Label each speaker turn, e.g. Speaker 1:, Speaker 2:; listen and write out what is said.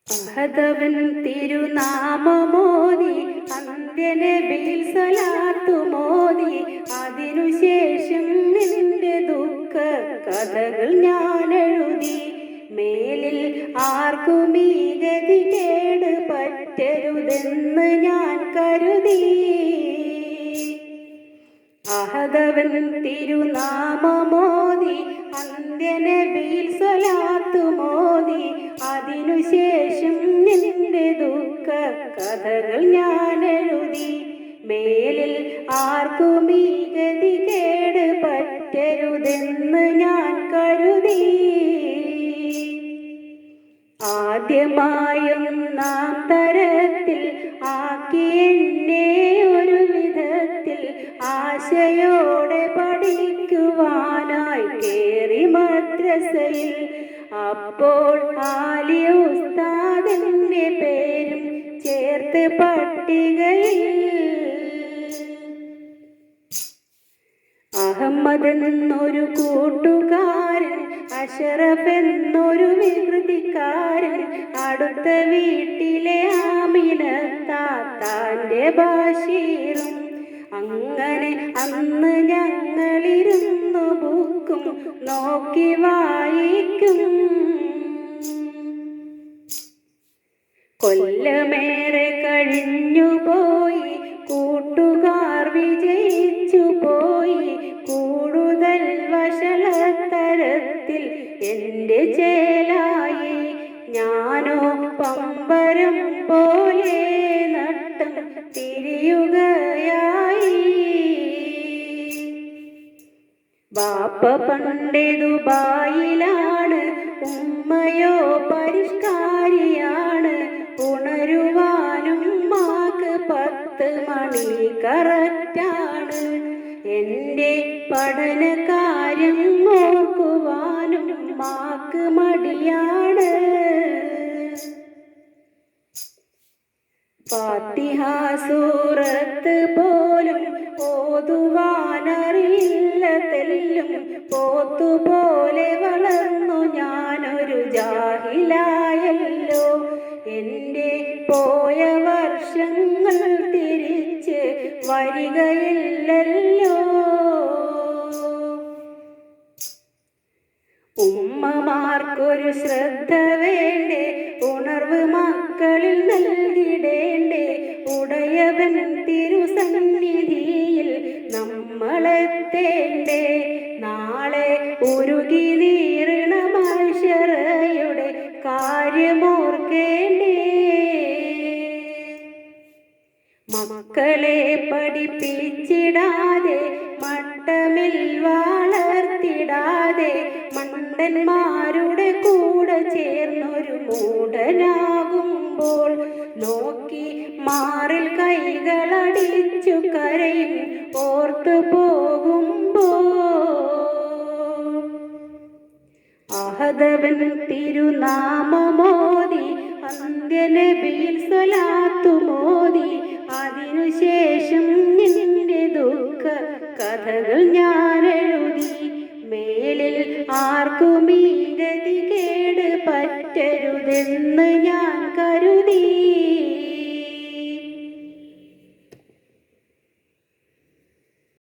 Speaker 1: അഹദവൻ തിരുനാമമോദി അന്ത്യനബിയിൽ സ്വലാത്തുമോദി അതിനുശേഷം നിന്റെ ദുഃഖ കഥകൾ ഞാൻ എഴുതി. മേലിൽ ആർക്കും ഈ ഗതി കേട് പറ്റരുതെന്ന് ഞാൻ കരുതി. അഹദവൻ തിരുനാമമോദി അന്ത്യനബിയിൽ സ്വലാത്തുമോദി അതിനുശേഷം നിന്റെ ദുഃഖ കഥകൾ ഞാൻ എഴുതി. മേലിൽ ആർക്കും ഈ ഗതി കേട് പറ്റരുതെന്ന് ഞാൻ കരുതി. ആദ്യമായൊന്നാം തരത്തിൽ ആക്കി എന്നെ ഒരു വിധത്തിൽ ആശയോടെ പഠിക്കുവാനായി കേറി മദ്രസയിൽ. അപ്പോൾ ആലി ഉസ്താദിന്റെ പേരും ചേർത്ത് പട്ടികയിൽ. അഹമ്മദ് എന്നൊരു കൂട്ടുകാരൻ, അഷറഫ് എന്നൊരു വികൃതിക്കാരൻ, അടുത്ത വീട്ടിലെ ആമിന താത്താന്റെ ബഷീറും. അങ്ങനെ അന്ന് ഞങ്ങളിരുന്നു ബുക്കും നോക്കി വായിക്കും. കൊല്ലമേറെ കഴിഞ്ഞുപോയി, കൂട്ടുകാർ വിജയിച്ചു പോയി. കൂടുതൽ വഷളത്തരത്തിൽ എന്റെ ചേലായി. ഞാനോ പമ്പരം പോലെ നട്ടം തിരിയുകയായി. ബാപ്പ പണ്ടേ ദുബായിലാണ്, ഉമ്മയോ പരിഷ്കാരിയാണ്. ഉണരുവാനും മാക്ക് 10 മണി കറക്റ്റാണ്. എന്റെ പഠനകാര്യം നോക്കുവാനും മാക്ക് മടിയാണ്. ഫാത്തിഹ സൂറത്ത് പോലും ഓതുവാനറിയില്ല തെല്ലും. പോത്തുപോലെ വളർന്നു ഞാനൊരു ജാഹിലായല്ലോ. എന്റെ പോയ വർഷങ്ങൾ തിരിച്ച് വരികയില്ലല്ലോ. ഉമ്മമാർക്കൊരു ശ്രദ്ധ വേണ്ടേ, ഉണർവ് മക്കളിൽ നൽകിടേണ്ടേ. ഉടയവൻ തിരുസന്നിധിയിൽ നമ്മളെത്തേണ്ടേ. നാളെ ഉരുകി നീറണ മനുഷ്യരുടെ കാര്യമോർക്കേണ്ടേ. മക്കളെ പഠിപ്പിച്ചിടാതെ, മട്ടമിൽ വളർത്തിടാതെ, മണ്ടന്മാരുടെ കൂടെ ചേർന്നൊരു മൂഢനാകുമ്പോൾ നോക്കി മാറിൽ കൈകളടിച്ചു കരയും ഓർത്തു പോകുമ്പോൾ. അഹദവൻ തിരുനാമമോദി അന്ത്യനബിയിൽ സ്വലാത്തുമോദി അതിനുശേഷം നിന്റെ ദുഃഖ കഥകൾ ഞാൻ